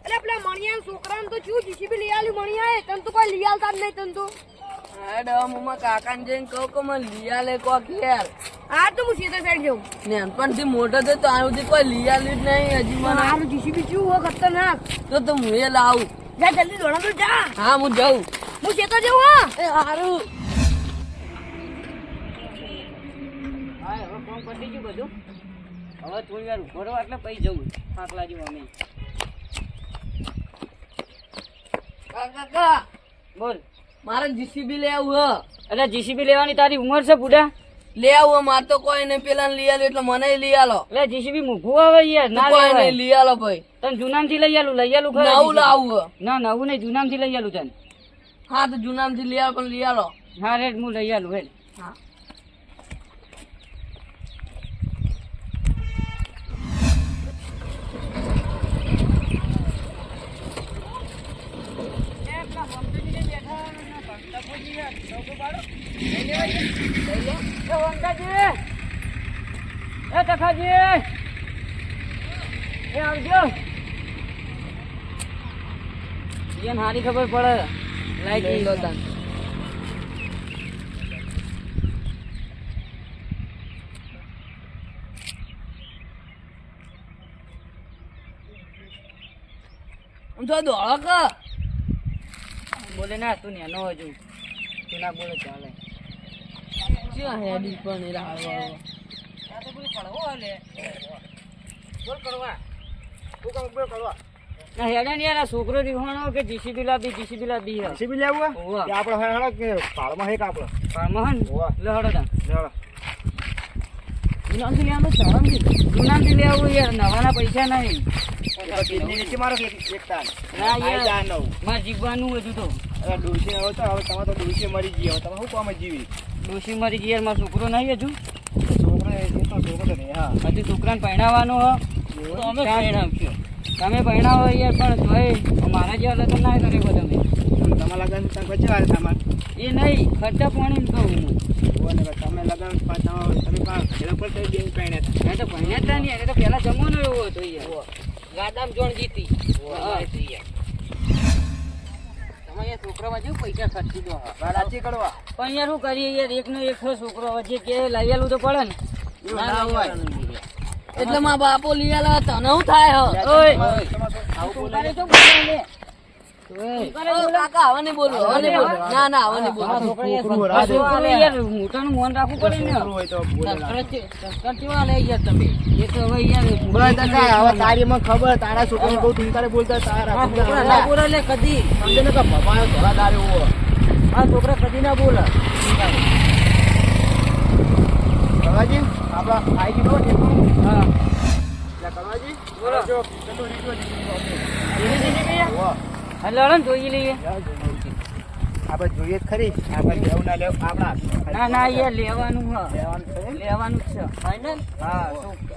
એટલે પેલા મણિયા છોકરાને તો શું જીસીબી લઈ આલ્યું મણિયાએ તને તો કોઈ લઈ આલતા જ નહીં તને તો મમ્મા કાકાને જઈને કહું કે મને લઈ આલે કોક યાર હા તો હું સીધા સાઈડ જાઉં નાનપણથી મોટો થયો તો આ સુધી કોઈ લઈ આલ્યું જ નહીં હજી મને મારું જીસીબી શું હોય ખતરનાક તો હું એ લાવું જા જલ્દી દોડા તો જા હા હું જાઉં હું સીધા જાઉં હા એ સારું હા હવે કામ પતી ગયું બધું હવે થોડી વાર ઉભો રહો એટલે પછી જવું આટલા જેવું અમે કાકા બોલ મારે જીસીબી લઈ આવું હ એટલે જીસીબી લેવાની તારી ઉંમર છે બુડા લઈ આવું મારે તો કોઈ નહીં પેલા લઈ આલ્યું એટલે મને લઈ આલો એટલે જીસીબી મૂકવું આવે યાર ના કોઈ લેવાય નહીં લઈ આલો ભાઈ તને જૂનામથી લઈ આલું ખરા નવું GCB? લાવું ના નવું નહીં જૂનામથી લઈ આલું તને હા તો જૂનામથી લઈ આલો પણ લઈ આલો હા રેડ હું લઈ આલું હેડ હા એ તખાજી એ આવજો એને હારી ખબર પડે લાઈટ લઈ લો તાન. આમ તો દોડો કે બોલે ના તું નેનો હજુ તું ના બોલે ચાલે ક્યાં હેડી પણ એ રાહ વાળો. આ તો બોલે પડવો લે બોલ કરવા તું કામ બોલ કરવા ના હેડે ને યાર આ છોકરો રીવાણો કે જીસીબી લાવી હે જીસીબી લેવું ઓવા. કે આપણે હેડો કે પાળમાં હે કે આપણે પામહન ઓવા. લે હડો તા હેડો જૂનામથી લેવાનું સળંગી જૂનામથી લેવું યાર નવાના પૈસા નહીં નીચે મારો એક તાન ના આ યાર જાન નવ મારે જીવવાનું હજુ તો અરે ડોસી હવે તો હવે તમારે તો ડોસી મરી ગઈ હવે તમે શું કામ જીવી ડોશી મરી ગઈ યાર મારો છોકરો નહીં હજુ છોકરો એ તો છોકરો તો નહીં હા હજુ છોકરાને પરણાવવાનો હ એવું? તો અમે પરણાવશું તમે પરણાવો યાર પણ ભાઈ મારા જેવા લગ્ન ના કરે તમે તમારા લગન તમે પછી વાર સામાન એ નહીં ખર્ચા પાણી કહું હું તમે લગન તમે ઘેરા પર થઈ બેન પહેણે મેં તો ભણ્યા જ નહીં એને તો પહેલા જમવાનો એવો હતો યાર ગાદામ જોણ જીતી હા તમે યાર છોકરામાં જેવું પૈસા ખર્ચી દો હા રાચી કરવા પણ યાર શું કરીએ યાર એકનો એક છોકરો હવે જે કે લઈ આલું તો પડે ને ના હોય. એટલે મારા બાપો લઈ આલો તને શું થાય હ? ઓય આવું બોલે તારે શું બોલે લે ઓ કાકા હવે નહીં બોલવું, હવે નહીં બોલવું. ના ના હવે નહીં બોલવું. છોકરું આ છોકરો યાર મોટાનું મોન રાખવું પડે ને છોકરું હોય તો બોલે ના. સંસ્કાર કેવા લઈ ગયા તમે? એ તો હવે યાર બોલે તો કાંઈ હવે તારી મને ખબર તારા છોકરાને બહુ તુંકારે બોલતા તારા આ છોકરા ના બોલે લે કદી સમજે ને કે ભમાયો ધોળા દારે ઉભો. આ છોકરા કદી ના બોલે કવાજી આપડા આઈ ગયો ને હા કવાજી બોલો. જો કેટલું રીતો જીવી જીવી ભૈયા વાહ હલો હલો જોઈ લઈએ આપણે જોઈએ જ ખરી આપણે લેવું ના લેવું આપણા ના ના યાર લેવાનું હ લેવાનું છે એમ? લેવાનું જ છે ફાઇનલ? હા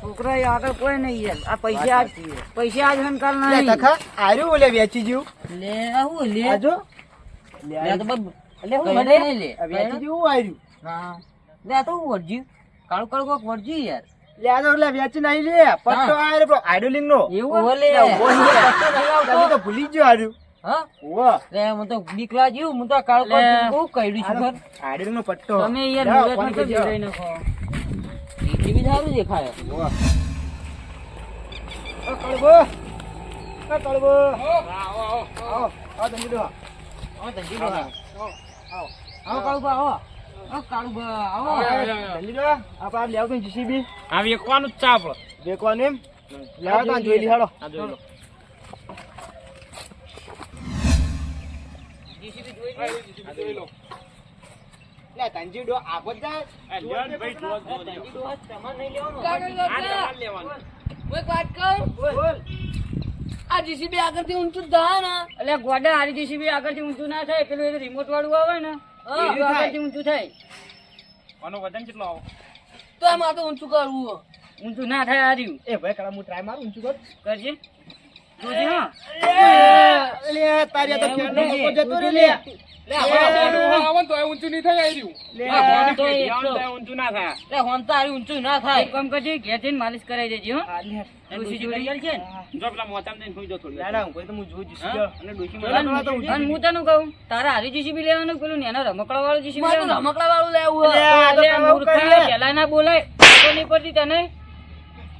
છોકરા આગળ કોઈ નહીં યાર આ પૈસા આજ હંકાર લે નહીં તખા આર્યું ઓલે વેચી જીવ લે આવું લે. આજો લે તો બાબુ. એટલે હું કઈ મને નહીં લે. આ વેચી જીવ આર્યું હા. લે આ તો હું વળજી. કાળું કાળું કોક વળજી યાર. લે આ તો એટલે વેચી નહીં લે પટ્ટો આર્યો પેલો આઈડોલિંગ નો એવું ઓલે. તમે તો ભૂલી જ ગયો આર્યું હા? ઓહ લે મને તો બીક લાગ્યું. મને તો આ કાળું કાળું બહુ કર્યું છે ખબર. આઈડોલિંગ નો પટ્ટો તમે યાર લાવો, મુરત ફોન નતો કરજો. ભેળાઈ નાખો એ બી સારું દેખાય. ઓહ. ઓ કળબો ઓ કળબો આવો આવો તમે જો હા ધંધી બા. આવો કાળું બા આવો. આવો કાળું બા આવો. જલ્દી લો આપણે લેવું તો જીસીબી આ વેકવાનું જ છે આપણે દેખવાનું એમ લેવા તો જોઈ લી હાલો લે તંજી ડો આગો જાય કાકા, હું એક વાત કહું? આ જીસીબી આગળથી ઊંચું જ થાય ને. એટલે ગોડા હારી જીસીબી આગળથી ઊંચું ના થાય પેલું રિમોટ વાળું આવે ને હા, એ આગળથી ઊંચું થાય તો એમાં તો ઊંચું કરવું. ઊંચું ના થાય હાર્યું એ ભાઈ કડા હું ટ્રાય મારું ઊંચું કર કરજે જોજે હા લે તારી આ તો ફેરનો મોકો જતો રે લે લે આપણે તો ઊંચું નહીં થઈ આવ્યું લે, તો એક તો. ઊંચું ના થાય. લે, હોમ તો હારી ઊંચું ના થાય. એક કામ કરજે, ઘેર જઈને માલિશ કરાવી દેજે, હો. ડોશી જોડે ગયેલ છે ને? જો પેલા મોચામાં જઈને સુઈ જાઓ થોડી વાર. ના હું કોઈ તો હું જોઉં છું હા? અને ડોશી અને હું તને કહું, તારા હારી જીસીબી લેવાનું, પેલું નેનો રમકડા વાળું જીસીબી લેવાનું. રમકડા વાળું લેવું લે, મૂર્ખા, પહેલા ના બોલાય. ખબર નહીં પડતી તને?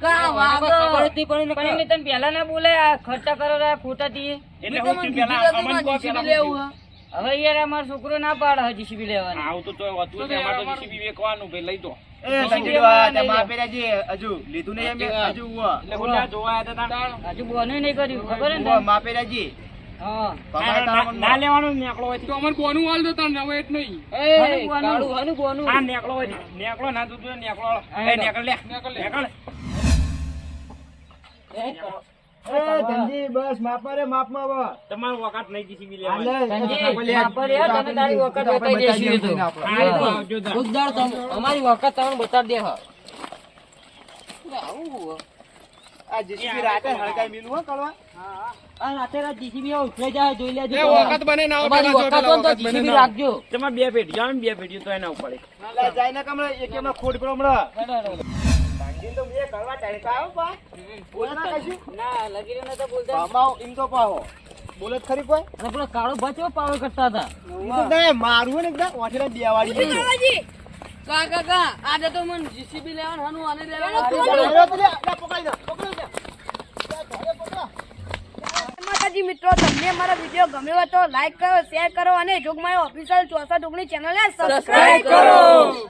ખબર પણ એમને તને પહેલા ના બોલાય, આ ખર્ચા કરો રા ખોટા થી. એટલે હું થયું પેલા અમન કહો પેલા હું થયું? હવે યાર અમારો છોકરો ના પાડે હે જીસીબી લેવાની. આવું તો તોય હોતું જ નહીં. અમારે તો જીસીબી વેચવાનું ભાઈ લઈ દો. હજુ લીધું નહીં એમ હજુ એટલે બોલ્યા જોવા આવ્યા હતા હજુ બોનું નહીં કર્યું, ખબર હે ને? માપેરાજી હા. ના લેવાનું નેકળો હોય તો અમને બોનું હાલ દો તને હવે જ નહીં એ, કાળું હનું બોનું. આ નેકળો હોય નેકળો ના તું નેકળો એ નેકળ લે નેકળ બસ માપા રે માપમાં બસ તમારું વખત નહીં જીસીબી લેવાની સંજય, વાપર યાર, તને તારી વખત બતાવી દઈશું એ તો. આવજો તાર. કોક દાડો અમારી વખત તમને બતાવી દે. આવું આ જેસીબી રાતે હળગાઈ મિલું હો કળવા આ રાતે રાત જીસીબી ઉઠાઈ જાય, જોઈ લેજો. વખત બને ના અમારી વખત હોય ને તો જીસીબી રાખજો. તમારે બે પેટી આવે ને બે પેટી તો એના ઉપર જાય ના કમળા એક એમનો ખોટ પડો હમણાં ભાંગીને તો મેં કરવા ટાઈકા આવો પા બોલ ના કશું ના, લગીરે નતો બોલતા. પામાઓ એમ તો પાહો બોલે જ ખરી કોઈ અને પેલો કાળો ભાચો પાવર કરતા હતા. ઈ તો દે મારું હે ને એકદમ ઓઠેલા દેવાડી દે કાકા આજે તો મને જીસીબી લેવાનું હનું આને માતાજી મિત્રો, તમને અમારો વિડીયો ગમ્યો હોય તો લાઈક કરો, શેર કરો અને જોગમાયો ઓફિશિયલ 64 ચેનલને સબસ્ક્રાઇબ કરો.